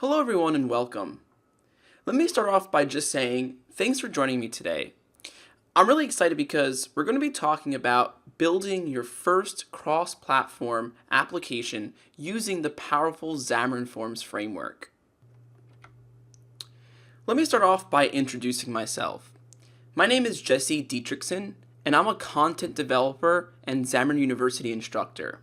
Hello everyone and welcome. Let me start off by just saying thanks for joining me today. I'm really excited because we're going to be talking about building your first cross-platform application using the powerful Xamarin.Forms framework. Let me start off by introducing myself. My name is Dietrichson, and I'm a content developer and Xamarin University instructor.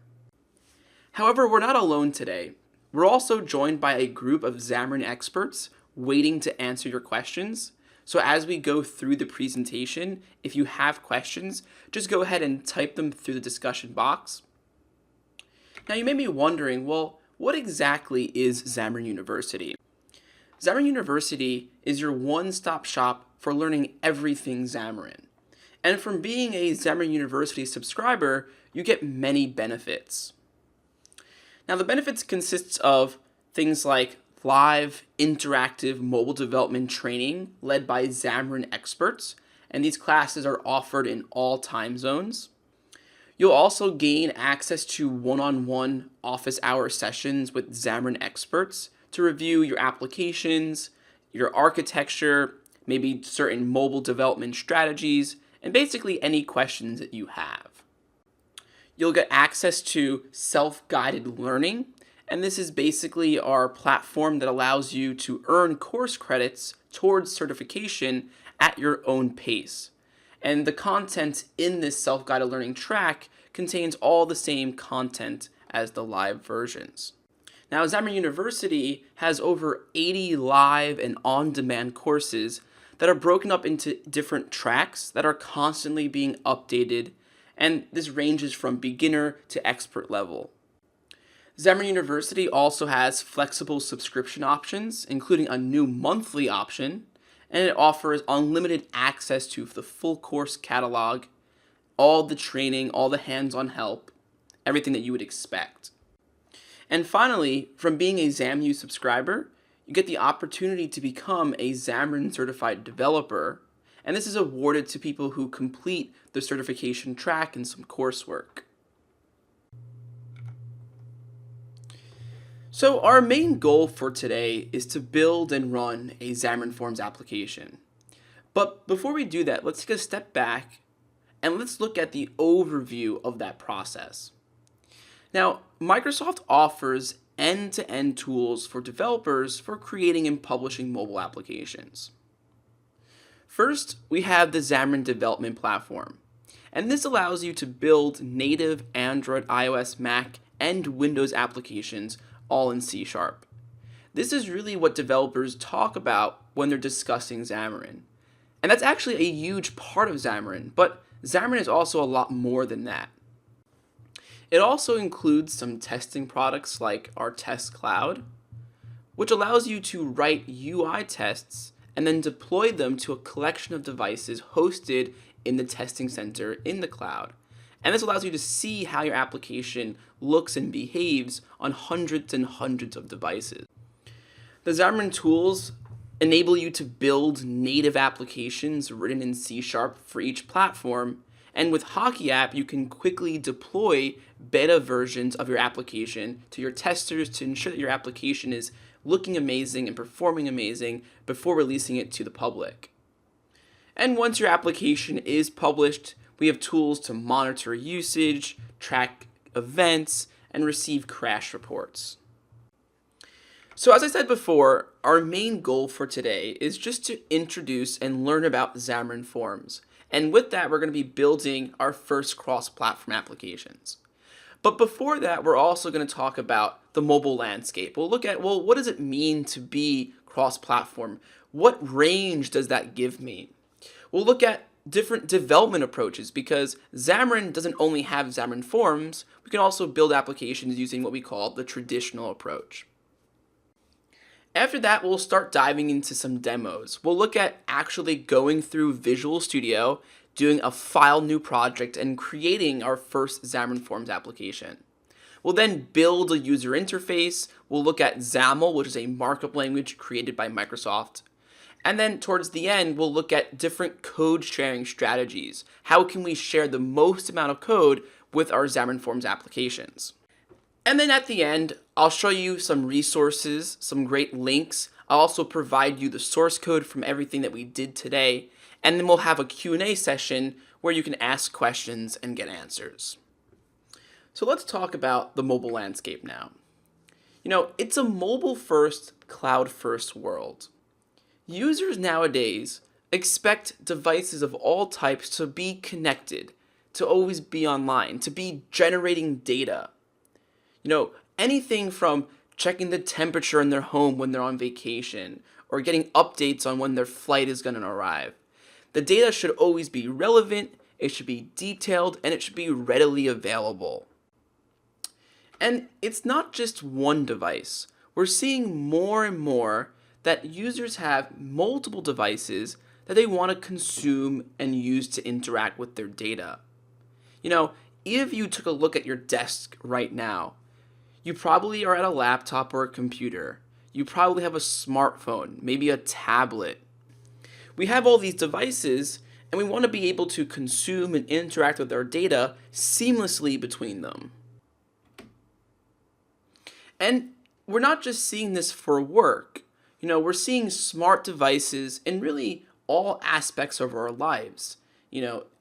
However, we're not alone today. We're also joined by a group of Xamarin experts waiting to answer your questions. So as we go through the presentation, if you have questions, just go ahead and type them through the discussion box. Now you may be wondering, well, what exactly is Xamarin University? Xamarin University is your one-stop shop for learning everything Xamarin. And from being a Xamarin University subscriber, you get many benefits. Now the benefits consists of things like live, interactive mobile development training led by Xamarin experts, and these classes are offered in all time zones. You'll also gain access to one-on-one office hour sessions with Xamarin experts to review your applications, your architecture, maybe certain mobile development strategies, and basically any questions that you have. You'll get access to self-guided learning, and this is basically our platform that allows you to earn course credits towards certification at your own pace. And the content in this self-guided learning track contains all the same content as the live versions. Now, Xamarin University has over 80 live and on-demand courses that are broken up into different tracks that are constantly being updated, and this ranges from beginner to expert level. Xamarin University also has flexible subscription options, including a new monthly option, and it offers unlimited access to the full course catalog, all the training, all the hands-on help, everything that you would expect. And finally, from being a XAMU subscriber, you get the opportunity to become a Xamarin certified developer, and this is awarded to people who complete the certification track and some coursework. So our main goal for today is to build and run a Xamarin.Forms application. But before we do that, let's take a step back and let's look at the overview of that process. Now, Microsoft offers end-to-end tools for developers for creating and publishing mobile applications. First, we have the Xamarin Development Platform, and this allows you to build native Android, iOS, Mac, and Windows applications all in C#. This is really what developers talk about when they're discussing Xamarin. And that's actually a huge part of Xamarin, but Xamarin is also a lot more than that. It also includes some testing products like our Test Cloud, which allows you to write UI tests and then deploy them to a collection of devices hosted in the testing center in the cloud. And this allows you to see how your application looks and behaves on hundreds and hundreds of devices. The Xamarin tools enable you to build native applications written in C# for each platform, and with Hockey App, you can quickly deploy beta versions of your application to your testers to ensure that your application is looking amazing and performing amazing before releasing it to the public. And once your application is published, we have tools to monitor usage, track events, and receive crash reports. So as I said before, our main goal for today is just to introduce and learn about Xamarin.Forms. And with that, we're going to be building our first cross-platform applications. But before that, we're also going to talk about the mobile landscape. We'll look at, well, what does it mean to be cross-platform? What range does that give me? We'll look at different development approaches because Xamarin doesn't only have Xamarin.Forms, we can also build applications using what we call the traditional approach. After that, we'll start diving into some demos. We'll look at actually going through Visual Studio, doing a file new project, and creating our first Xamarin.Forms application. We'll then build a user interface. We'll look at XAML, which is a markup language created by Microsoft. And then towards the end, we'll look at different code sharing strategies. How can we share the most amount of code with our Xamarin.Forms applications? And then at the end, I'll show you some resources, some great links. I'll also provide you the source code from everything that we did today. And then we'll have a Q&A session where you can ask questions and get answers. So let's talk about the mobile landscape now. It's a mobile-first, cloud-first world. Users nowadays expect devices of all types to be connected, to always be online, to be generating data. Anything from checking the temperature in their home when they're on vacation, or getting updates on when their flight is going to arrive. The data should always be relevant, it should be detailed, and it should be readily available. And it's not just one device. We're seeing more and more that users have multiple devices that they want to consume and use to interact with their data. If you took a look at your desk right now, you probably are at a laptop or a computer. You probably have a smartphone, maybe a tablet. We have all these devices, and we want to be able to consume and interact with our data seamlessly between them. And we're not just seeing this for work. We're seeing smart devices in really all aspects of our lives.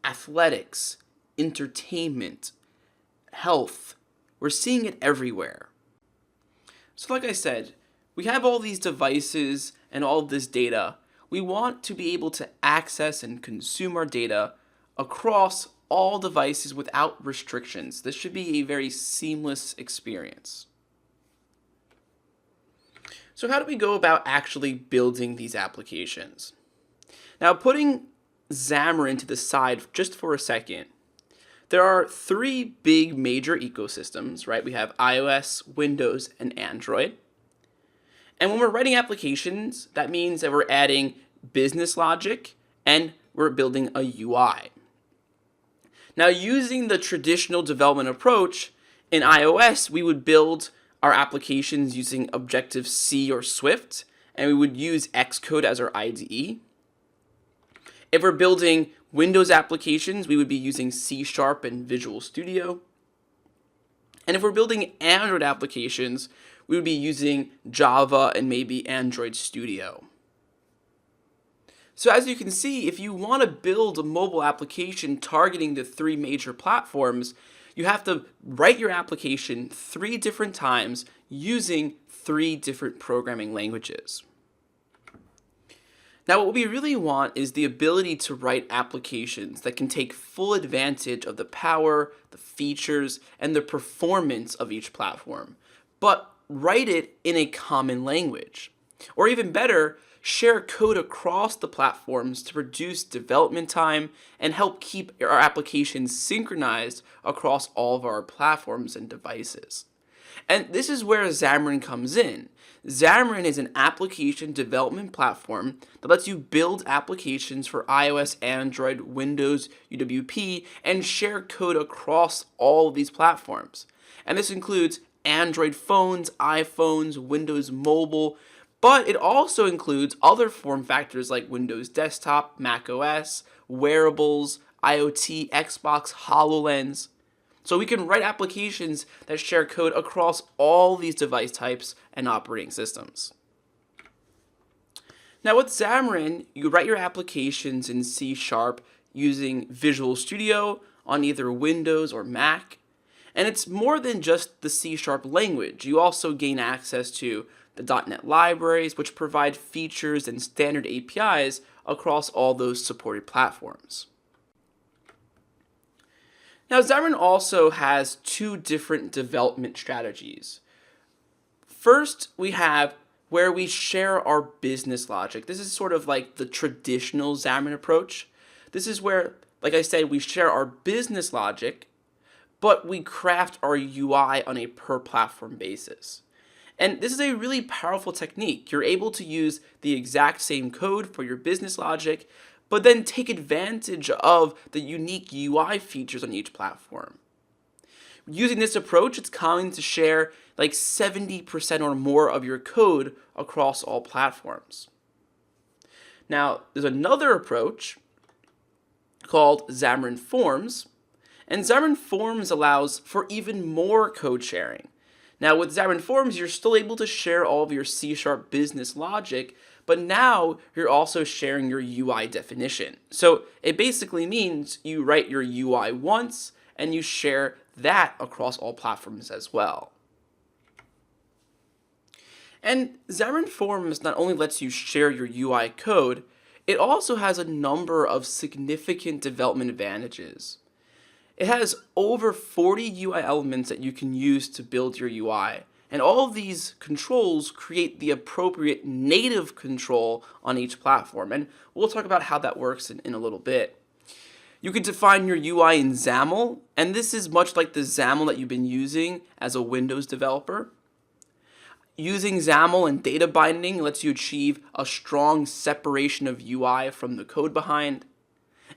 Athletics, entertainment, health. We're seeing it everywhere. So like I said, we have all these devices and all of this data. We want to be able to access and consume our data across all devices without restrictions. This should be a very seamless experience. So how do we go about actually building these applications? Now, putting Xamarin to the side just for a second, there are three big major ecosystems, right? We have iOS, Windows, and Android. And when we're writing applications, that means that we're adding business logic and we're building a UI. Now, using the traditional development approach, in iOS, we would build our applications using Objective-C or Swift, and we would use Xcode as our IDE. If we're building Windows applications, we would be using C# and Visual Studio. And if we're building Android applications, we would be using Java and maybe Android Studio. So as you can see, if you want to build a mobile application targeting the three major platforms, you have to write your application 3 different times using 3 different programming languages. Now, what we really want is the ability to write applications that can take full advantage of the power, the features, and the performance of each platform, but write it in a common language. Or even better, share code across the platforms to reduce development time and help keep our applications synchronized across all of our platforms and devices. And this is where Xamarin comes in. Xamarin is an application development platform that lets you build applications for iOS, Android, Windows, UWP, and share code across all of these platforms. And this includes Android phones, iPhones, Windows Mobile, but it also includes other form factors like Windows Desktop, Mac OS, wearables, IoT, Xbox, HoloLens. So we can write applications that share code across all these device types and operating systems. Now with Xamarin, you write your applications in C# using Visual Studio on either Windows or Mac. And it's more than just the C# language. You also gain access to the .NET libraries, which provide features and standard APIs across all those supported platforms. Now, Xamarin also has 2 different development strategies. First, we have where we share our business logic. This is sort of like the traditional Xamarin approach. This is where, like I said, we share our business logic, but we craft our UI on a per platform basis. And this is a really powerful technique. You're able to use the exact same code for your business logic, but then take advantage of the unique UI features on each platform. Using this approach, it's common to share like 70% or more of your code across all platforms. Now, there's another approach called Xamarin.Forms, and Xamarin.Forms allows for even more code sharing. Now with Xamarin Forms, you're still able to share all of your C# business logic, but now you're also sharing your UI definition. So it basically means you write your UI once and you share that across all platforms as well. And Xamarin Forms not only lets you share your UI code, it also has a number of significant development advantages. It has over 40 UI elements that you can use to build your UI, and all of these controls create the appropriate native control on each platform, and we'll talk about how that works in a little bit. You can define your UI in XAML, and this is much like the XAML that you've been using as a Windows developer. Using XAML and data binding lets you achieve a strong separation of UI from the code behind.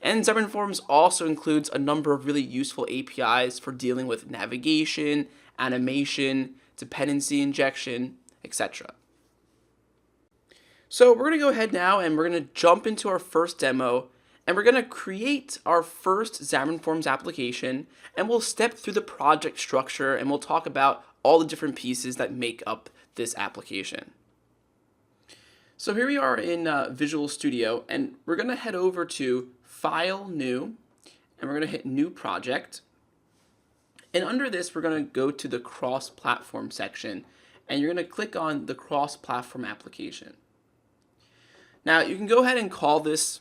And Xamarin Forms also includes a number of really useful APIs for dealing with navigation, animation, dependency injection, etc. So we're going to go ahead now and we're going to jump into our first demo, and we're going to create our first Xamarin Forms application, and we'll step through the project structure and we'll talk about all the different pieces that make up this application. So here we are in Visual Studio, and we're going to head over to File, New, and we're going to hit New Project. And under this, we're going to go to the Cross-Platform section, and you're going to click on the Cross-Platform application. Now, you can go ahead and call this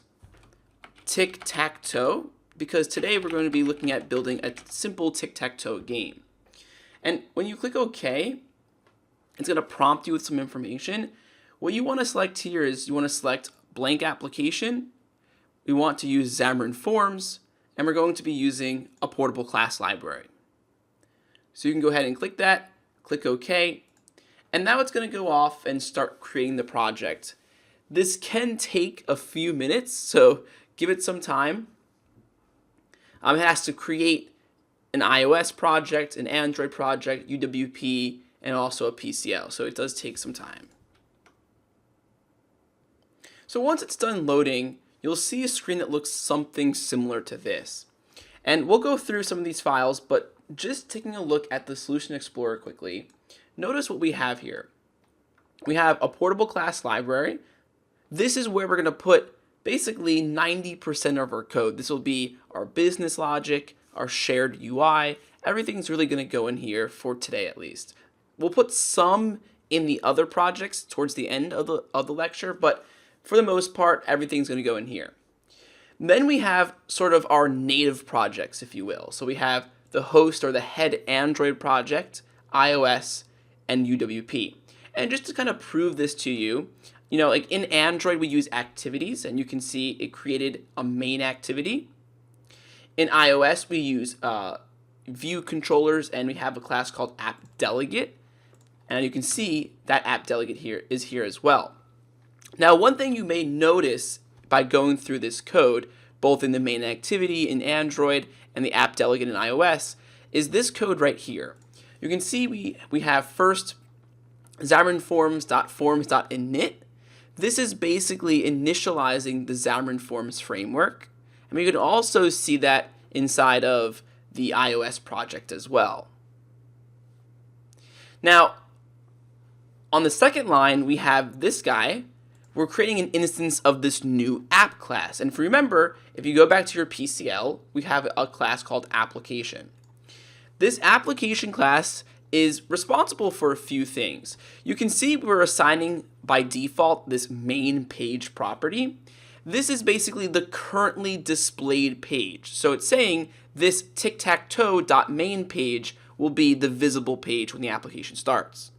Tic-Tac-Toe, because today we're going to be looking at building a simple tic-tac-toe game. And when you click OK, it's going to prompt you with some information. What you want to select here is you want to select Blank Application. We want to use Xamarin Forms, and we're going to be using a portable class library. So you can go ahead and click that, click OK, and now it's going to go off and start creating the project. This can take a few minutes, so give it some time. It has to create an iOS project, an Android project, UWP, and also a PCL, so it does take some time. So once it's done loading, you'll see a screen that looks something similar to this. And we'll go through some of these files, but just taking a look at the Solution Explorer quickly, notice what we have here. We have a portable class library. This is where we're going to put basically 90% of our code. This will be our business logic, our shared UI. Everything's really going to go in here for today at least. We'll put some in the other projects towards the end of the lecture, but for the most part, everything's going to go in here. Then we have sort of our native projects, if you will. So we have the host or the head Android project, iOS, and UWP. And just to kind of prove this to you, like in Android, we use activities, and you can see it created a main activity. In iOS, we use view controllers, and we have a class called app_delegate. And you can see that app_delegate here is here as well. Now, one thing you may notice by going through this code, both in the main activity in Android and the app_delegate in iOS, is this code right here. You can see we have first Xamarin.Forms.Forms.init. This is basically initializing the Xamarin Forms framework. And we can also see that inside of the iOS project as well. Now, on the second line, we have this guy. We're creating an instance of this new app class. And if you remember, if you go back to your PCL, we have a class called application. This application class is responsible for a few things. You can see we're assigning by default this main page property. This is basically the currently displayed page. So it's saying this tic-tac-toe.main page will be the visible page when the application starts.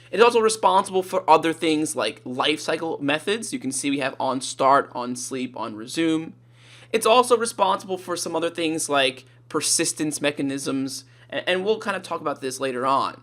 It's also responsible for other things like lifecycle methods. You can see we have onStart, onSleep, onResume. It's also responsible for some other things like persistence mechanisms, and we'll kind of talk about this later on.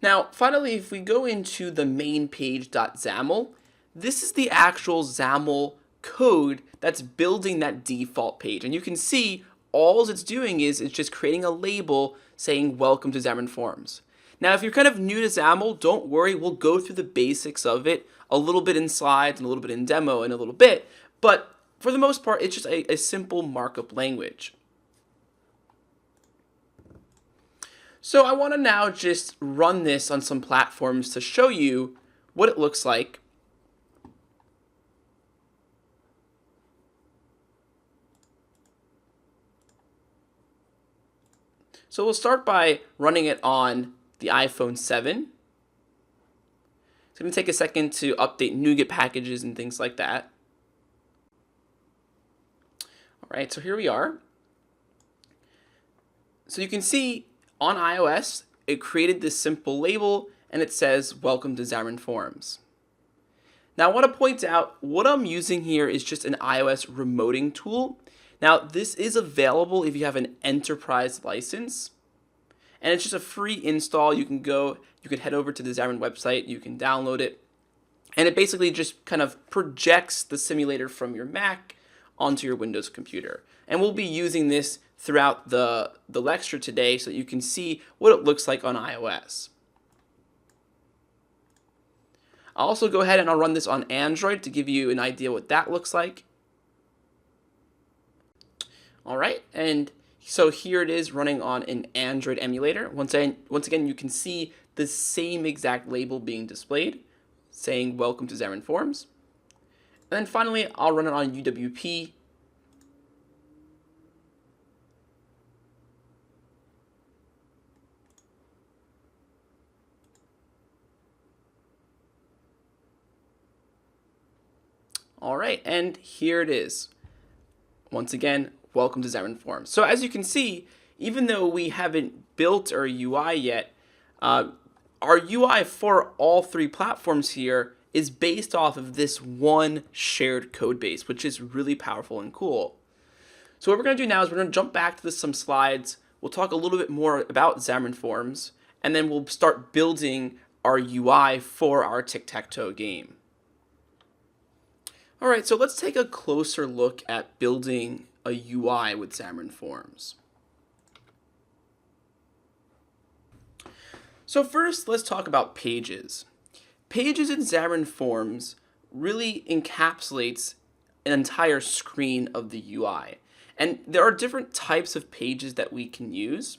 Now, finally, if we go into the main page.xaml, this is the actual XAML code that's building that default page. And you can see all it's doing is it's just creating a label saying welcome to Xamarin Forms. Now, if you're kind of new to XAML, don't worry, we'll go through the basics of it a little bit in slides and a little bit in demo in a little bit, but for the most part, it's just a simple markup language. So I want to now just run this on some platforms to show you what it looks like. So we'll start by running it on the iPhone 7. It's going to take a second to update NuGet packages and things like that. All right, so here we are. So you can see on iOS, it created this simple label and it says, "Welcome to Xamarin.Forms." Now I want to point out what I'm using here is just an iOS remoting tool. Now this is available if you have an enterprise license, and it's just a free install. You can head over to the Xamarin website, you can download it, and it basically just kind of projects the simulator from your Mac onto your Windows computer. And we'll be using this throughout the lecture today so that you can see what it looks like on iOS. I'll also go ahead and I'll run this on Android to give you an idea what that looks like. All right, and so here it is running on an Android emulator. Once again, you can see the same exact label being displayed, saying "Welcome to Xamarin.Forms." And then finally, I'll run it on UWP. All right, and here it is. Once again, "Welcome to Xamarin.Forms." So as you can see, even though we haven't built our UI yet, our UI for all three platforms here is based off of this one shared code base, which is really powerful and cool. So what we're going to do now is we're going to jump back to some slides. We'll talk a little bit more about Xamarin.Forms, and then we'll start building our UI for our tic-tac-toe game. All right, so let's take a closer look at building a UI with Xamarin.Forms. So first, let's talk about pages. Pages in Xamarin.Forms really encapsulates an entire screen of the UI. And there are different types of pages that we can use.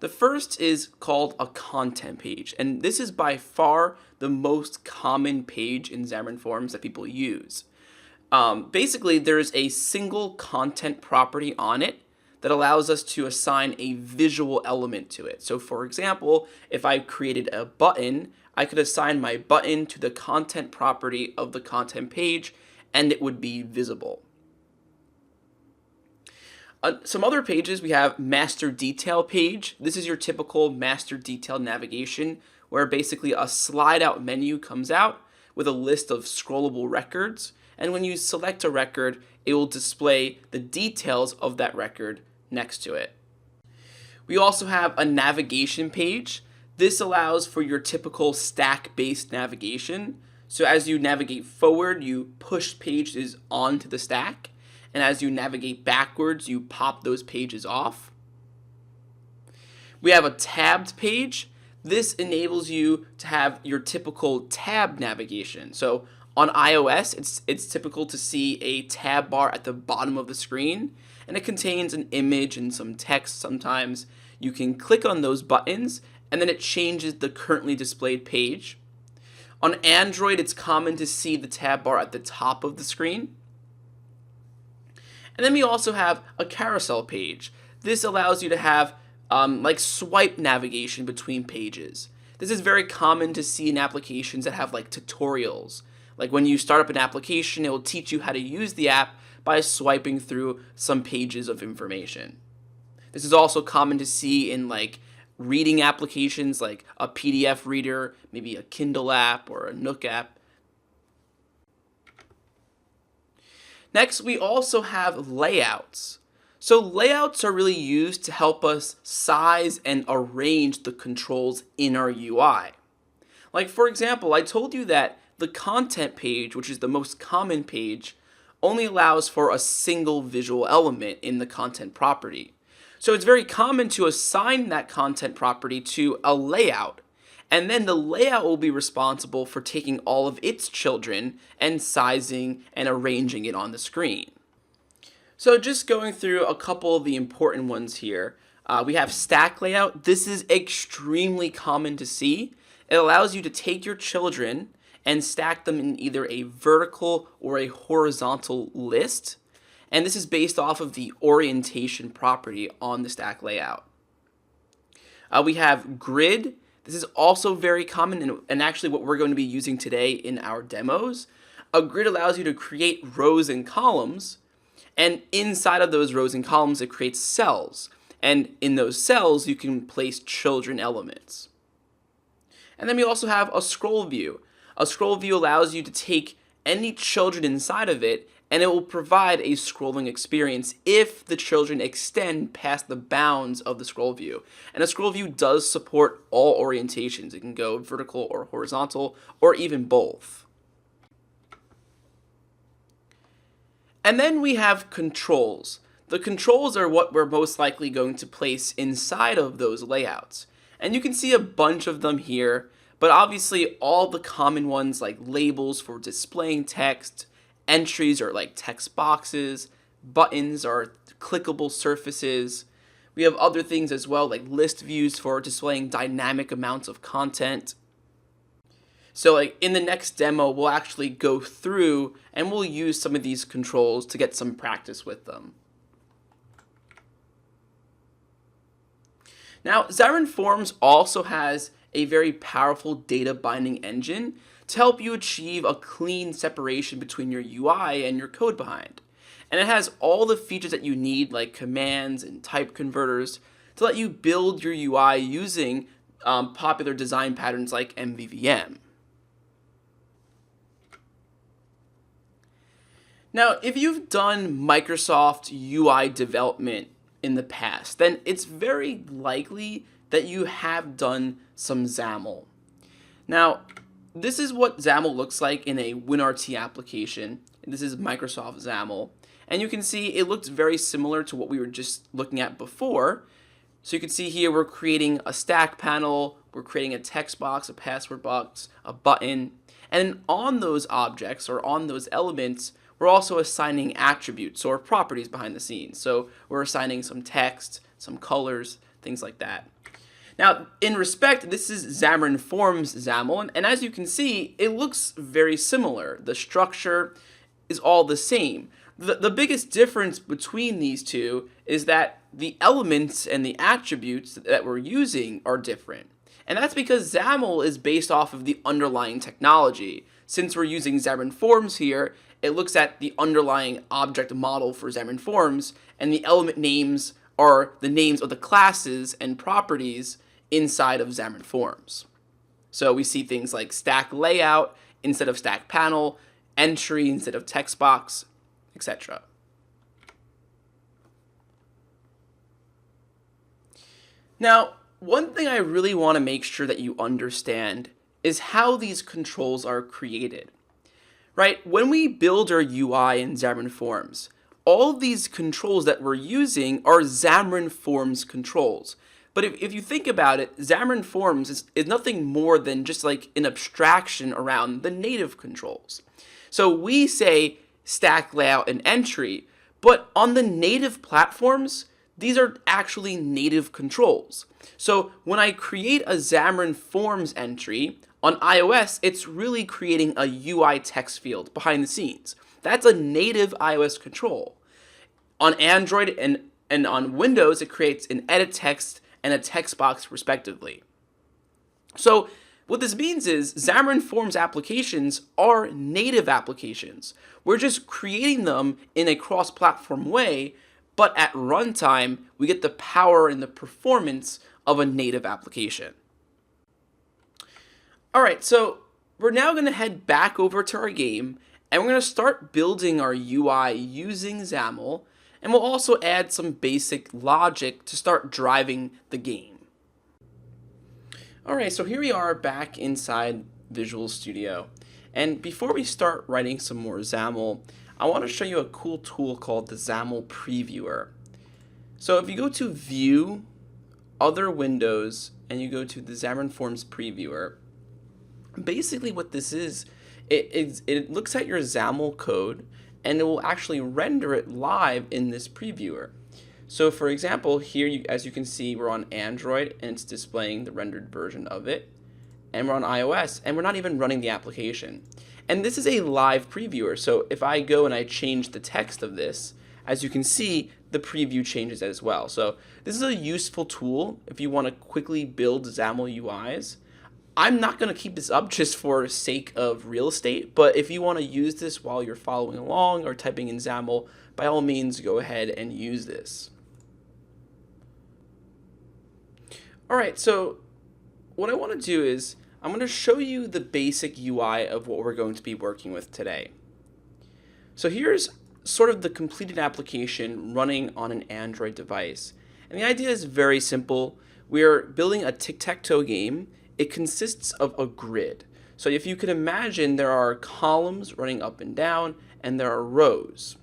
The first is called a content page, and this is by far the most common page in Xamarin.Forms that people use. Basically, there's a single content property on it that allows us to assign a visual element to it. So for example, if I created a button, I could assign my button to the content property of the content page, and it would be visible. Some other pages, we have master detail page. This is your typical master detail navigation, where basically a slide out menu comes out with a list of scrollable records. And when you select a record, it will display the details of that record next to it. We also have a navigation page. This allows for your typical stack-based navigation. So as you navigate forward, you push pages onto the stack. And as you navigate backwards, you pop those pages off. We have a tabbed page. This enables you to have your typical tab navigation. So on iOS, it's typical to see a tab bar at the bottom of the screen, and it contains an image and some text sometimes. You can click on those buttons, and then it changes the currently displayed page. On Android, it's common to see the tab bar at the top of the screen. And then we also have a carousel page. This allows you to have like swipe navigation between pages. This is very common to see in applications that have like tutorials. Like when you start up an application, it will teach you how to use the app by swiping through some pages of information. This is also common to see in like reading applications like a PDF reader, maybe a Kindle app or a Nook app. Next, we also have layouts. So layouts are really used to help us size and arrange the controls in our UI. Like for example, I told you that the content page, which is the most common page, only allows for a single visual element in the content property. So it's very common to assign that content property to a layout, and then the layout will be responsible for taking all of its children and sizing and arranging it on the screen. So just going through a couple of the important ones here. We have stack layout. This is extremely common to see. It allows you to take your children and stack them in either a vertical or a horizontal list. And this is based off of the orientation property on the stack layout. We have grid. This is also very common and actually what we're going to be using today in our demos. A grid allows you to create rows and columns, and inside of those rows and columns it creates cells. And in those cells you can place children elements. And then we also have a scroll view. A scroll view allows you to take any children inside of it, and it will provide a scrolling experience if the children extend past the bounds of the scroll view. And a scroll view does support all orientations. It can go vertical or horizontal, or even both. And then we have controls. The controls are what we're most likely going to place inside of those layouts. And you can see a bunch of them here, but obviously all the common ones like labels for displaying text, entries are like text boxes, buttons are clickable surfaces. We have other things as well like list views for displaying dynamic amounts of content. So like in the next demo, we'll actually go through and we'll use some of these controls to get some practice with them. Now, Xamarin Forms also has a very powerful data binding engine to help you achieve a clean separation between your UI and your code behind. And it has all the features that you need like commands and type converters to let you build your UI using popular design patterns like MVVM. Now, if you've done Microsoft UI development in the past, then it's very likely that you have done some XAML. Now, this is what XAML looks like in a WinRT application. This is Microsoft XAML. And you can see it looks very similar to what we were just looking at before. So you can see here we're creating a stack panel, we're creating a text box, a password box, a button. And on those objects or on those elements, we're also assigning attributes or properties behind the scenes. So we're assigning some text, some colors, things like that. Now, in respect, this is Xamarin.Forms XAML, and as you can see, it looks very similar. The structure is all the same. The biggest difference between these two is that the elements and the attributes that we're using are different. And that's because XAML is based off of the underlying technology. Since we're using Xamarin.Forms here, it looks at the underlying object model for Xamarin.Forms, and the element names are the names of the classes and properties inside of Xamarin.Forms. So we see things like stack layout instead of stack panel, entry instead of text box, etc. Now, one thing I really want to make sure that you understand is how these controls are created. Right? When we build our UI in Xamarin.Forms, all of these controls that we're using are Xamarin.Forms controls. But if you think about it, Xamarin.Forms is nothing more than just like an abstraction around the native controls. So we say stack layout and entry, but on the native platforms, these are actually native controls. So when I create a Xamarin.Forms entry, on iOS, it's really creating a UI text field behind the scenes. That's a native iOS control. On Android and on Windows, it creates an edit text and a text box respectively. So what this means is Xamarin.Forms applications are native applications. We're just creating them in a cross-platform way, but at runtime, we get the power and the performance of a native application. Alright, so we're now going to head back over to our game, and we're going to start building our UI using XAML, and we'll also add some basic logic to start driving the game. Alright, so here we are back inside Visual Studio, and before we start writing some more XAML, I want to show you a cool tool called the XAML Previewer. So if you go to View, Other Windows, and you go to the Xamarin.Forms Previewer, basically what this is, it looks at your XAML code and it will actually render it live in this previewer. So for example, here, as you can see, we're on Android and it's displaying the rendered version of it. And we're on iOS and we're not even running the application. And this is a live previewer. So if I go and I change the text of this, as you can see, the preview changes as well. So this is a useful tool if you want to quickly build XAML UIs. I'm not going to keep this up just for sake of real estate, but if you want to use this while you're following along or typing in XAML, by all means, go ahead and use this. All right, so what I want to do is I'm going to show you the basic UI of what we're going to be working with today. So here's sort of the completed application running on an Android device. And the idea is very simple. We are building a tic-tac-toe game. It consists of a grid. So if you can imagine, there are columns running up and down, and there are rows.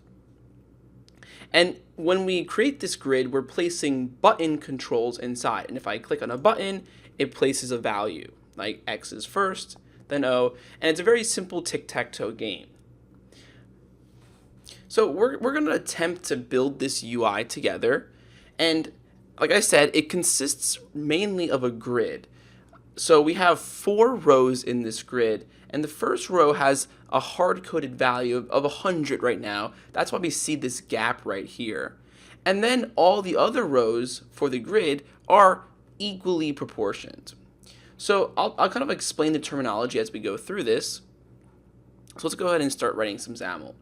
And when we create this grid, we're placing button controls inside. And if I click on a button, it places a value, like X is first, then O, and it's a very simple tic-tac-toe game. So we're going to attempt to build this UI together. And like I said, it consists mainly of a grid. So we have 4 rows in this grid, and the first row has a hard-coded value of 100 right now. That's why we see this gap right here. And then all the other rows for the grid are equally proportioned. So I'll kind of explain the terminology as we go through this. So let's go ahead and start writing some XAML.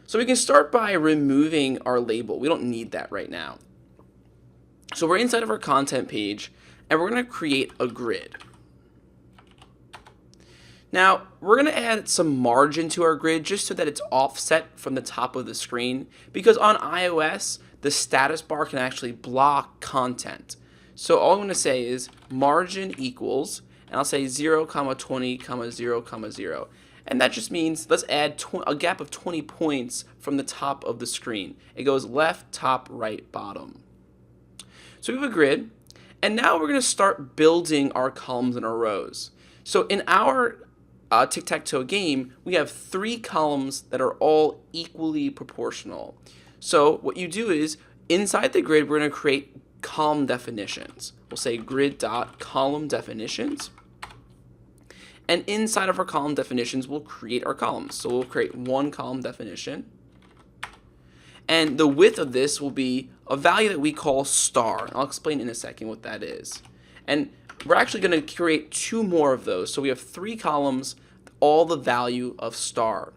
So we can start by removing our label. We don't need that right now. So we're inside of our content page, and we're going to create a grid. Now, we're going to add some margin to our grid just so that it's offset from the top of the screen, because on iOS, the status bar can actually block content. So all I'm going to say is margin equals, and I'll say 0, 20, 0, 0. And that just means let's add a gap of 20 points from the top of the screen. It goes left, top, right, bottom. So we have a grid, and now we're going to start building our columns and our rows. So in our tic-tac-toe game, we have 3 columns that are all equally proportional. So what you do is, inside the grid, we're going to create column definitions. We'll say grid.column definitions. And inside of our column definitions, we'll create our columns. So we'll create one column definition. And the width of this will be a value that we call star. I'll explain in a second what that is. And we're actually going to create 2 more of those. So we have 3 columns, all the value of star.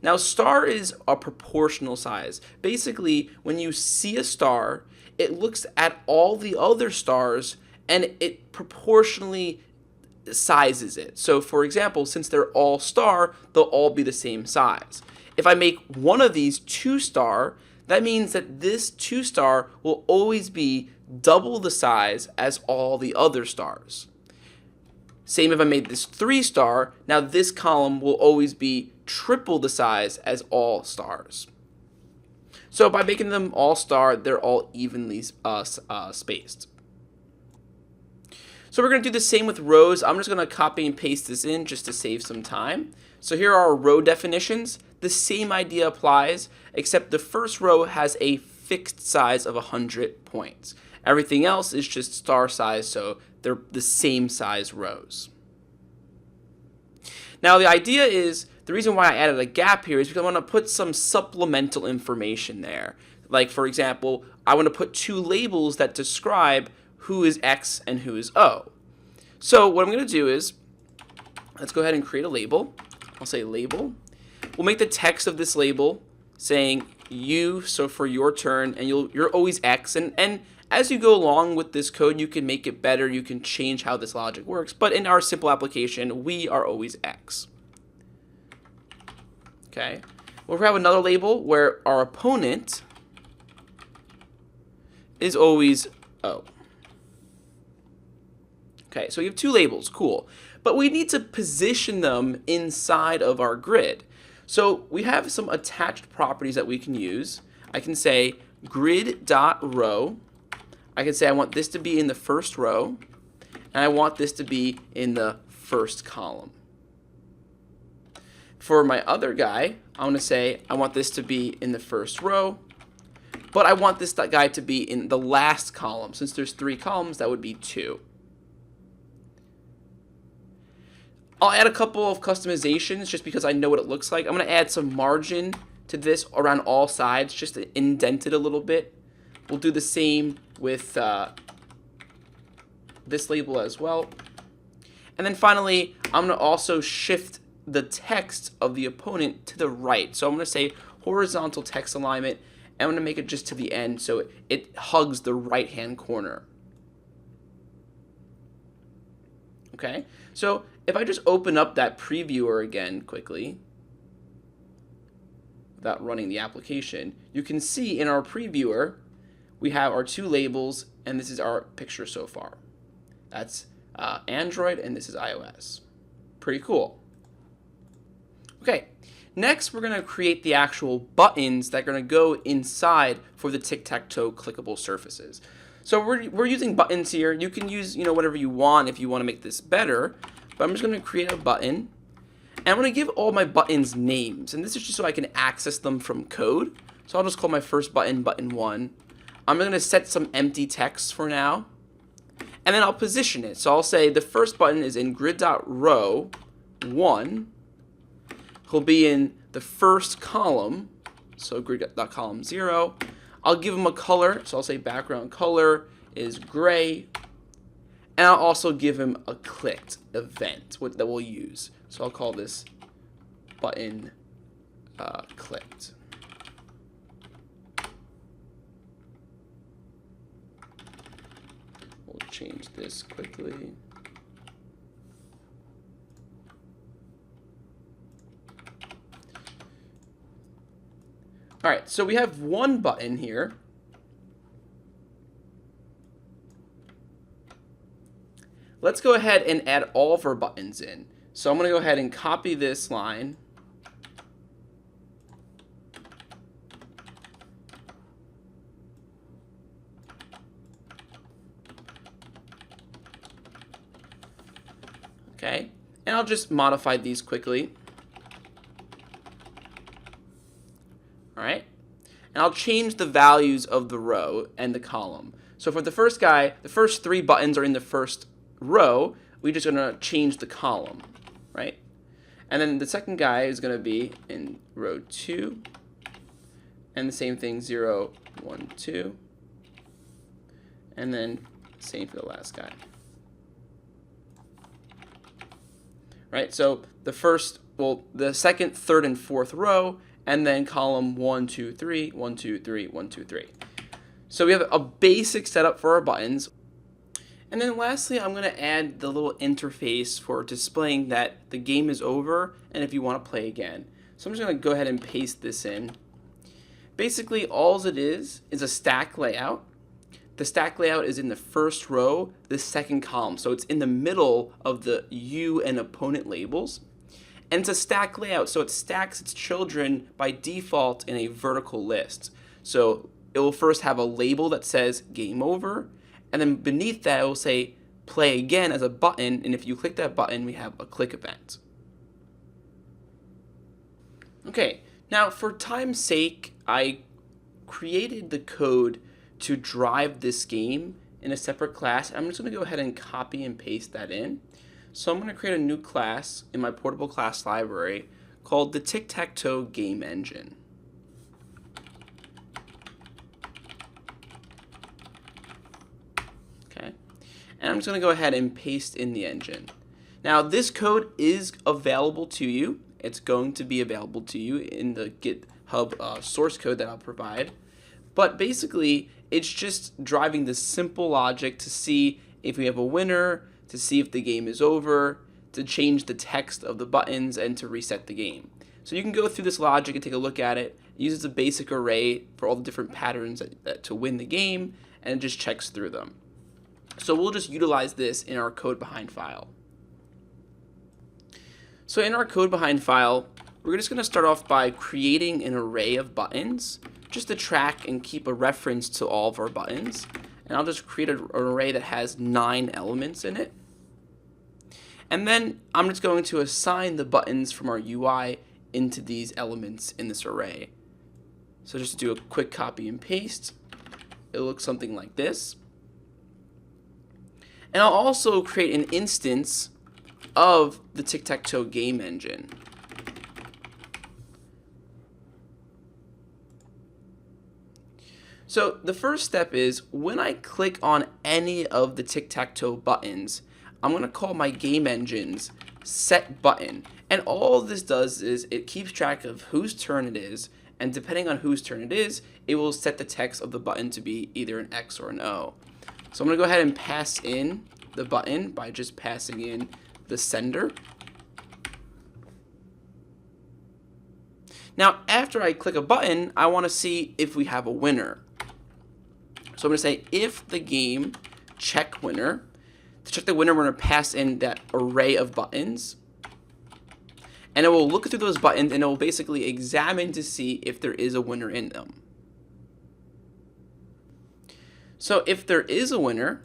Now, star is a proportional size. Basically, when you see a star, it looks at all the other stars and it proportionally sizes it. So for example, since they're all star, they'll all be the same size. If I make one of these 2 star, that means that this 2 star will always be double the size as all the other stars. Same if I made this 3 star, now this column will always be triple the size as all stars. So by making them all star, they're all evenly spaced. So we're going to do the same with rows. I'm just going to copy and paste this in just to save some time. So here are our row definitions. The same idea applies, except the first row has a fixed size of 100 points. Everything else is just star size, so they're the same size rows. Now the idea is, the reason why I added a gap here is because I want to put some supplemental information there. Like for example, I want to put 2 labels that describe who is X and who is O. So what I'm going to do is, let's go ahead and create a label. I'll say label. We'll make the text of this label saying you, so for your turn, and you're always X. And as you go along with this code, you can make it better. You can change how this logic works. But in our simple application, we are always X. Okay. We'll have another label where our opponent is always O. Okay, so we have 2 labels, cool. But we need to position them inside of our grid. So we have some attached properties that we can use. I can say grid.row. I can say I want this to be in the first row, and I want this to be in the first column. For my other guy, I want to say I want this to be in the first row, but I want this guy to be in the last column. Since there's 3 columns, that would be 2. I'll add a couple of customizations just because I know what it looks like. I'm going to add some margin to this around all sides just to indent it a little bit. We'll do the same with this label as well. And then finally, I'm going to also shift the text of the opponent to the right. So I'm going to say horizontal text alignment, and I'm going to make it just to the end so it hugs the right-hand corner. Okay, so if I just open up that previewer again quickly, without running the application, you can see in our previewer, we have our 2 labels, and this is our picture so far. That's Android, and this is iOS. Pretty cool. Okay, next we're going to create the actual buttons that are going to go inside for the tic-tac-toe clickable surfaces. So we're using buttons here. You can use whatever you want if you want to make this better, but I'm just going to create a button, and I'm going to give all my buttons names, and this is just so I can access them from code. So I'll just call my first button button 1. I'm going to set some empty text for now, and then I'll position it. So I'll say the first button is in grid.row 1. He'll be in the first column, so grid.column 0. I'll give him a color, so I'll say background color is gray, and I'll also give him a clicked event that we'll use. So I'll call this button clicked. We'll change this quickly. All right, so we have one button here. Let's go ahead and add all of our buttons in. So I'm going to go ahead and copy this line. Okay, and I'll just modify these quickly. All right, and I'll change the values of the row and the column. So for the first guy, the first 3 buttons are in the first row. We're just going to change the column, right? And then the second guy is going to be in row 2, and the same thing 0, 1, 2, and then same for the last guy. Right, so the second, third, and fourth row, and then column 1, 2, 3, 1, 2, 3, 1, 2, 3. So we have a basic setup for our buttons. And then lastly, I'm going to add the little interface for displaying that the game is over and if you want to play again. So I'm just going to go ahead and paste this in. Basically, all it is a stack layout. The stack layout is in the first row, the second column. So it's in the middle of the U and opponent labels. And it's a stack layout, so it stacks its children by default in a vertical list. So it will first have a label that says game over, and then beneath that it will say play again as a button, and if you click that button, we have a click event. Okay, now for time's sake, I created the code to drive this game in a separate class. I'm just going to go ahead and copy and paste that in. So I'm going to create a new class in my portable class library called the Tic-Tac-Toe Game Engine. Okay, and I'm just going to go ahead and paste in the engine. Now this code is available to you. It's going to be available to you in the GitHub source code that I'll provide. But basically, it's just driving this simple logic to see if we have a winner, to see if the game is over, to change the text of the buttons, and to reset the game. So you can go through this logic and take a look at it. It uses a basic array for all the different patterns to win the game, and it just checks through them. So we'll just utilize this in our code behind file. So in our code behind file, we're just going to start off by creating an array of buttons just to track and keep a reference to all of our buttons. And I'll just create an array that has 9 elements in it. And then I'm just going to assign the buttons from our UI into these elements in this array. So just do a quick copy and paste. It looks something like this. And I'll also create an instance of the tic-tac-toe game engine. So the first step is when I click on any of the tic-tac-toe buttons, I'm going to call my game engine's set button. And all this does is it keeps track of whose turn it is, and depending on whose turn it is, it will set the text of the button to be either an X or an O. So I'm going to go ahead and pass in the button by just passing in the sender. Now, after I click a button, I want to see if we have a winner. So I'm going to say if the game check winner. To check the winner, we're going to pass in that array of buttons. And it will look through those buttons and it will basically examine to see if there is a winner in them. So if there is a winner,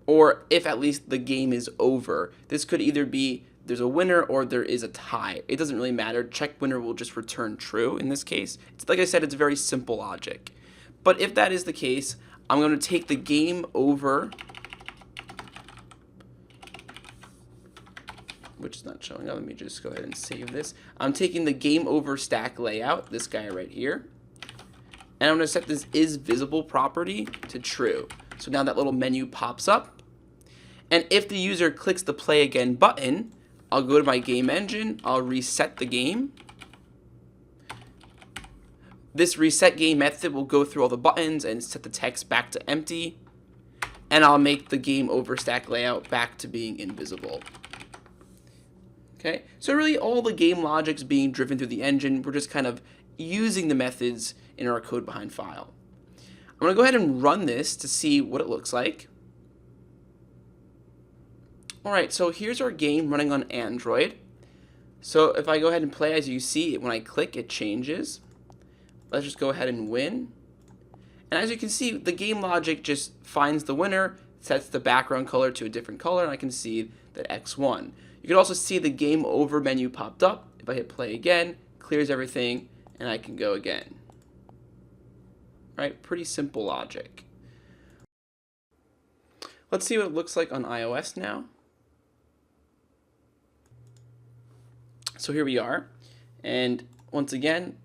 or if at least the game is over, this could either be there's a winner or there is a tie. It doesn't really matter. Check winner will just return true in this case. It's, like I said, it's very simple logic. But if that is the case, I'm going to take the game over, which is not showing up. Let me just go ahead and save this. I'm taking the game over stack layout, this guy right here, and I'm going to set this is visible property to true. So now that little menu pops up. And if the user clicks the play again button, I'll go to my game engine, I'll reset the game. This reset game method will go through all the buttons and set the text back to empty. And I'll make the game over stack layout back to being invisible. Okay, so really all the game logic's being driven through the engine. We're just kind of using the methods in our code behind file. I'm going to go ahead and run this to see what it looks like. Alright, so here's our game running on Android. So if I go ahead and play, as you see, when I click, it changes. Let's just go ahead and win. And as you can see, the game logic just finds the winner, sets the background color to a different color, and I can see that X won. You can also see the game over menu popped up. If I hit play again, clears everything, and I can go again. Right, pretty simple logic. Let's see what it looks like on iOS now. So here we are, and once again,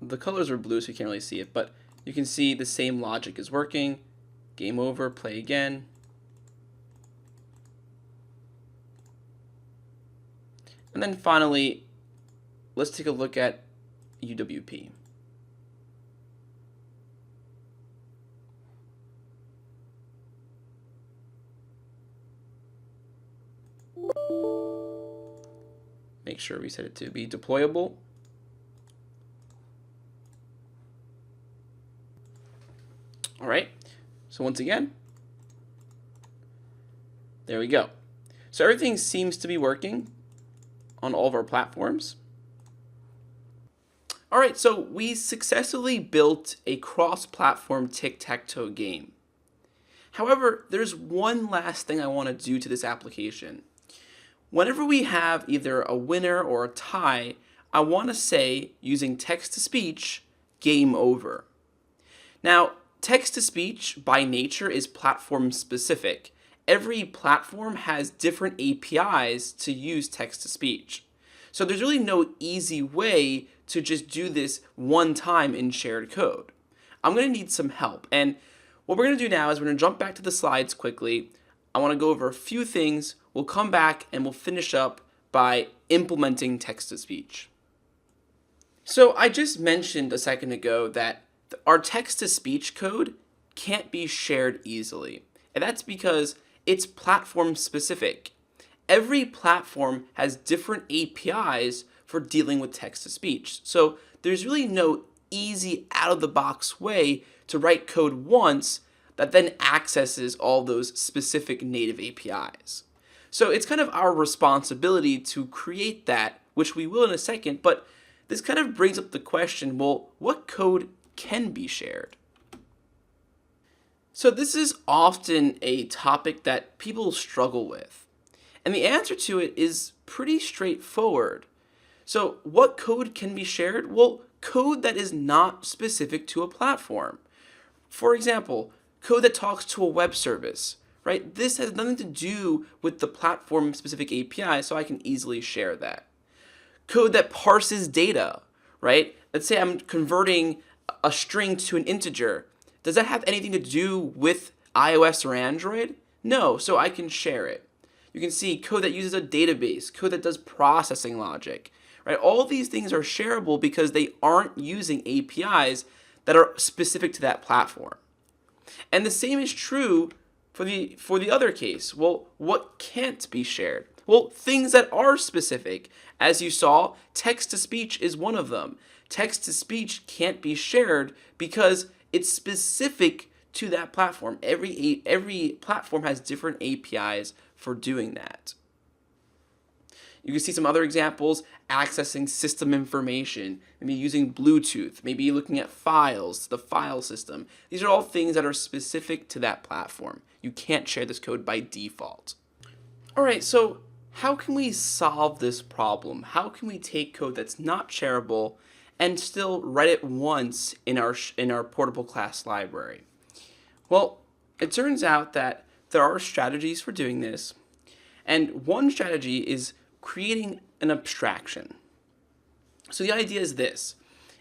the colors are blue so you can't really see it, but you can see the same logic is working. Game over, play again. And then finally, let's take a look at UWP. Make sure we set it to be deployable. All right, so once again, there we go. So everything seems to be working on all of our platforms. All right, so we successfully built a cross-platform tic-tac-toe game. However, there's one last thing I want to do to this application. Whenever we have either a winner or a tie, I want to say, using text-to-speech, game over. Now, text-to-speech by nature is platform specific. Every platform has different APIs to use text-to-speech. So there's really no easy way to just do this one time in shared code. I'm going to need some help. And what we're going to do now is we're going to jump back to the slides quickly. I want to go over a few things. We'll come back and we'll finish up by implementing text-to-speech. So I just mentioned a second ago that our text-to-speech code can't be shared easily. And that's because it's platform specific. Every platform has different APIs for dealing with text-to-speech. So there's really no easy out-of-the-box way to write code once that then accesses all those specific native APIs. So it's kind of our responsibility to create that, which we will in a second, but this kind of brings up the question, well, what code can be shared? So this is often a topic that people struggle with. And the answer to it is pretty straightforward. So what code can be shared? Well, code that is not specific to a platform. For example, code that talks to a web service, right? This has nothing to do with the platform-specific API, so I can easily share that. Code that parses data, right? Let's say I'm converting a string to an integer. Does that have anything to do with iOS or Android? No, so I can share it. You can see code that uses a database, code that does processing logic, right? All these things are shareable because they aren't using APIs that are specific to that platform. And the same is true for the other case. Well, what can't be shared? Well, things that are specific. As you saw, text-to-speech is one of them. Text-to-speech can't be shared because it's specific to that platform. Every platform has different APIs for doing that. You can see some other examples, accessing system information, maybe using Bluetooth, maybe looking at files, the file system. These are all things that are specific to that platform. You can't share this code by default. All right, so how can we solve this problem? How can we take code that's not shareable and still write it once in our portable class library? Well, it turns out that there are strategies for doing this, and one strategy is creating an abstraction. So the idea is this.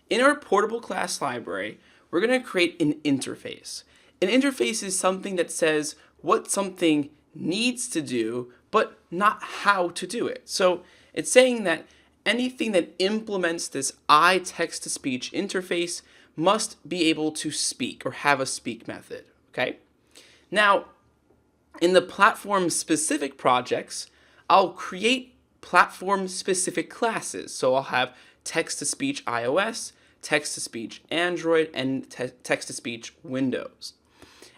In our portable class library, we're going to create an interface. An interface is something that says what something needs to do, but not how to do it. So it's saying that anything that implements this text-to-speech interface must be able to speak or have a speak method. Okay? Now, in the platform-specific projects, I'll create platform-specific classes. So I'll have text-to-speech iOS, text-to-speech Android, and text-to-speech Windows.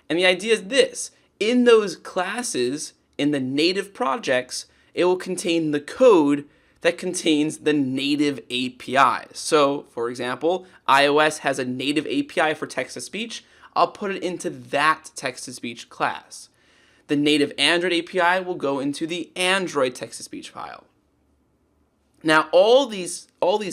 And the idea is this. In those classes, in the native projects, it will contain the code that contains the native API. So, for example, iOS has a native API for text-to-speech. I'll put it into that text-to-speech class. The native Android API will go into the Android text-to-speech file. Now, all these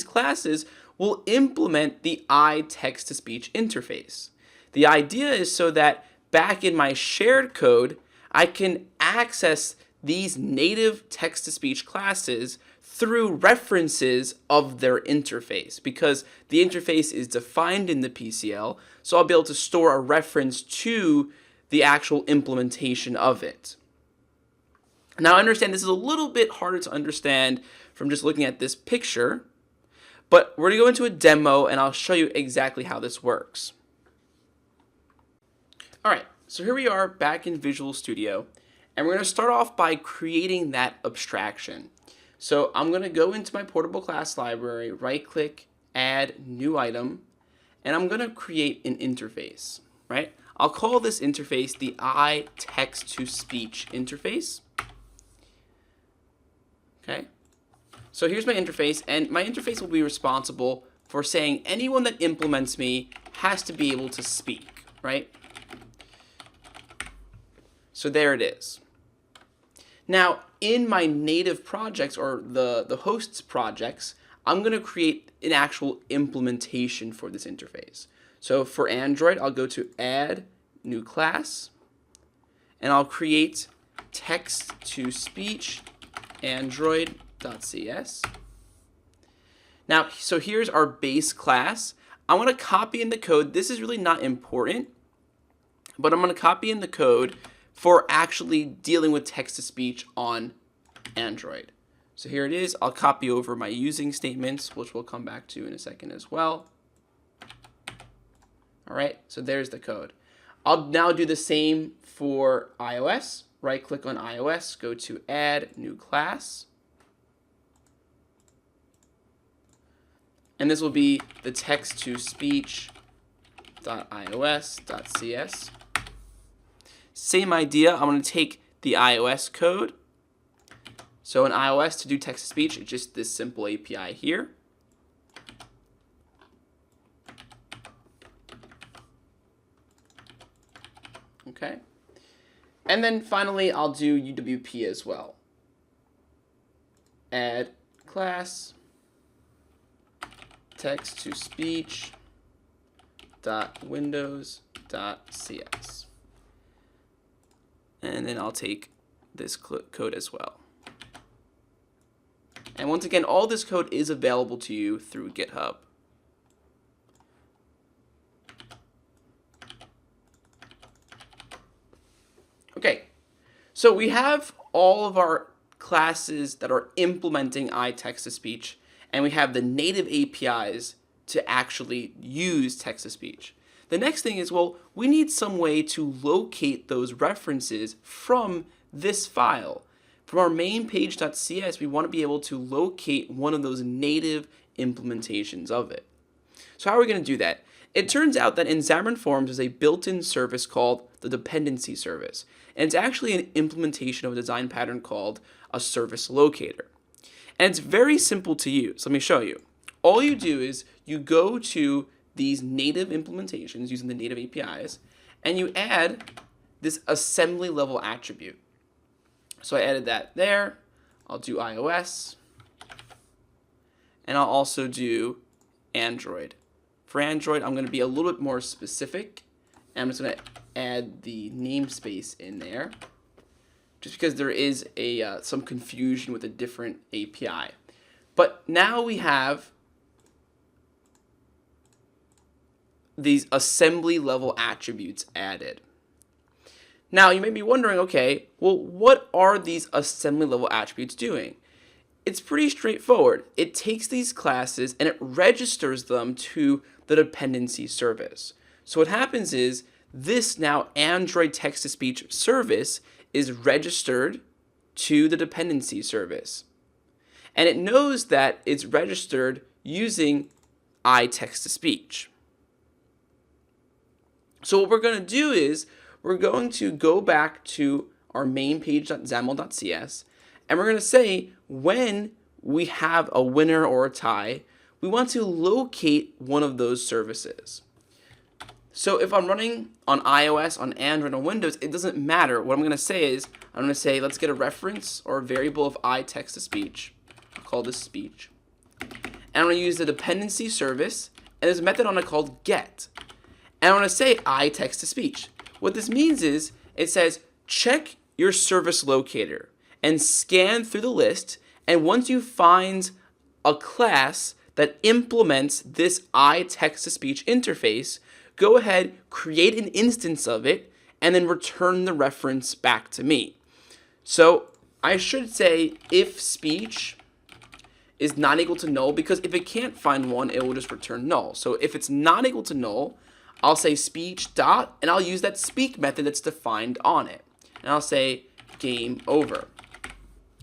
classes will implement the text-to-speech interface. The idea is so that back in my shared code, I can access these native text-to-speech classes through references of their interface, because the interface is defined in the PCL, so I'll be able to store a reference to the actual implementation of it. Now, understand this is a little bit harder to understand from just looking at this picture, but we're going to go into a demo and I'll show you exactly how this works. All right, so here we are back in Visual Studio, and we're going to start off by creating that abstraction. So I'm going to go into my portable class library, right-click, add new item, and I'm going to create an interface, right? I'll call this interface the text-to-speech interface. Okay, so here's my interface, and my interface will be responsible for saying anyone that implements me has to be able to speak, right? So there it is. Now, in my native projects, or the host's projects, I'm going to create an actual implementation for this interface. So for Android, I'll go to Add New Class, and I'll create text-to-speech Android.cs. Now, so here's our base class. I want to copy in the code. This is really not important, but I'm going to copy in the code for actually dealing with text-to-speech on Android. So here it is. I'll copy over my using statements, which we'll come back to in a second as well. All right, so there's the code. I'll now do the same for iOS. Right-click on iOS, go to Add New Class. And this will be the text-to-speech.ios.cs. Same idea, I'm going to take the iOS code. So in iOS, to do text-to-speech, it's just this simple API here. Okay. And then finally, I'll do UWP as well. Add class. text to speech .windows.cs. And then I'll take this code as well. And once again, all this code is available to you through GitHub. Okay, so we have all of our classes that are implementing text-to-speech, and we have the native APIs to actually use text-to-speech. The next thing is, well, we need some way to locate those references from this file. From our main page.cs, we want to be able to locate one of those native implementations of it. So how are we going to do that? It turns out that in Xamarin Forms is a built-in service called the dependency service. And it's actually an implementation of a design pattern called a service locator. And it's very simple to use. Let me show you. All you do is you go to these native implementations using the native APIs, and you add this assembly level attribute. So I added that there. I'll do iOS, and I'll also do Android. For Android, I'm going to be a little bit more specific, and I'm just going to add the namespace in there, just because there is some confusion with a different API. But now we have these assembly level attributes added. Now you may be wondering, okay, well, what are these assembly level attributes doing? It's pretty straightforward. It takes these classes and it registers them to the dependency service. So what happens is this now Android text-to-speech service is registered to the dependency service. And it knows that it's registered using text-to-speech. So what we're going to do is we're going to go back to our main page.xaml.cs, and we're going to say when we have a winner or a tie, we want to locate one of those services. So if I'm running on iOS, on Android, on Windows, it doesn't matter. What I'm going to say is, I'm going to say, let's get a reference or a variable of text-to-speech. I'll call this speech. And I'm going to use the dependency service, and there's a method on it called get. And I'm going to say text-to-speech. What this means is, it says, check your service locator and scan through the list, and once you find a class that implements this text-to-speech interface, go ahead, create an instance of it, and then return the reference back to me. So I should say if speech is not equal to null, because if it can't find one, it will just return null. So if it's not equal to null, I'll say speech dot, and I'll use that speak method that's defined on it. And I'll say game over.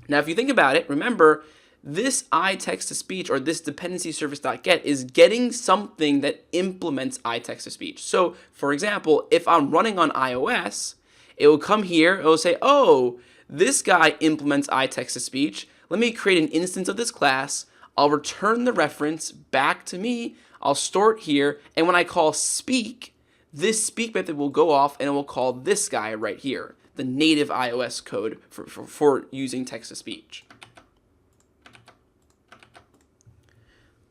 Now, if you think about it, remember, this text-to-speech or this dependency service.get is getting something that implements text-to-speech. So, for example, if I'm running on iOS, it will come here, it will say, oh, this guy implements text-to-speech. Let me create an instance of this class. I'll return the reference back to me. I'll store it here, and when I call speak, this speak method will go off and it will call this guy right here, the native iOS code for using text-to-speech.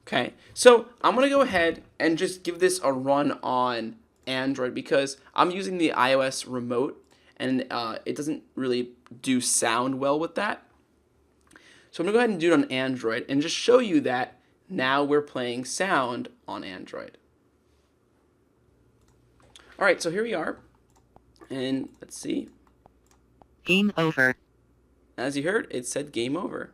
Okay, so I'm going to go ahead and just give this a run on Android because I'm using the iOS remote and it doesn't really do sound well with that. So I'm going to go ahead and do it on Android and just show you that now we're playing sound on Android. All right, so here we are. And let's see. Game over. As you heard, it said game over.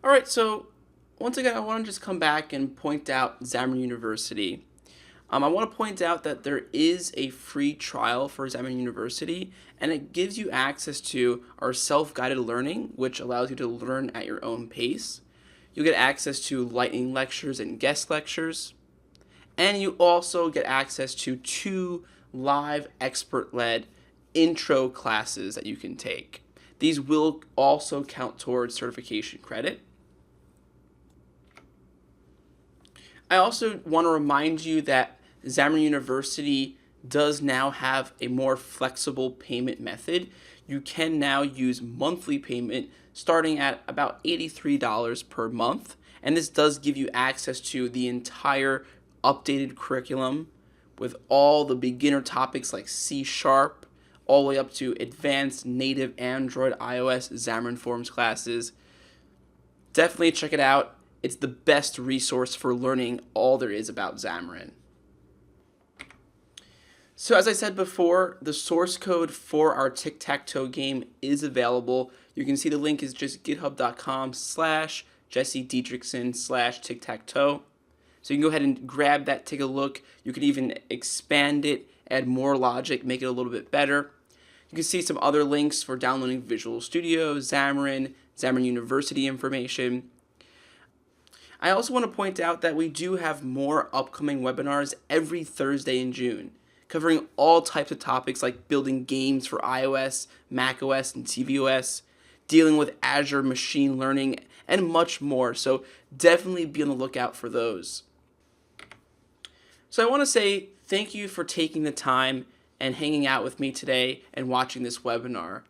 All right, so once again, I want to just come back and point out Xamarin University. I want to point out that there is a free trial for Xamarin University, and it gives you access to our self-guided learning, which allows you to learn at your own pace. You'll get access to lightning lectures and guest lectures, and you also get access to 2 live expert-led intro classes that you can take. These will also count towards certification credit. I also want to remind you that Xamarin University does now have a more flexible payment method. you can now use monthly payment starting at about $83 per month. And this does give you access to the entire updated curriculum with all the beginner topics like C#, all the way up to advanced native Android, iOS, Xamarin.Forms classes. Definitely check it out. It's the best resource for learning all there is about Xamarin. So as I said before, the source code for our tic-tac-toe game is available. You can see the link is just github.com/Jesse Dietrichson/tic-tac-toe. So you can go ahead and grab that, take a look. You can even expand it, add more logic, make it a little bit better. You can see some other links for downloading Visual Studio, Xamarin, Xamarin University information. I also want to point out that we do have more upcoming webinars every Thursday in June, covering all types of topics like building games for iOS, macOS, and tvOS, dealing with Azure machine learning, and much more. So definitely be on the lookout for those. So I want to say thank you for taking the time and hanging out with me today and watching this webinar.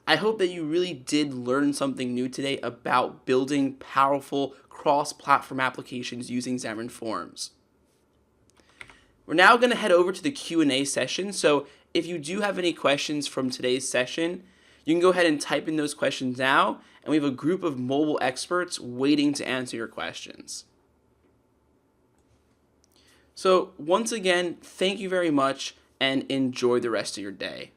I hope that you really did learn something new today about building powerful cross-platform applications using Xamarin Forms. We're now going to head over to the Q&A session. So if you do have any questions from today's session, you can go ahead and type in those questions now, and we have a group of mobile experts waiting to answer your questions. So once again, thank you very much and enjoy the rest of your day.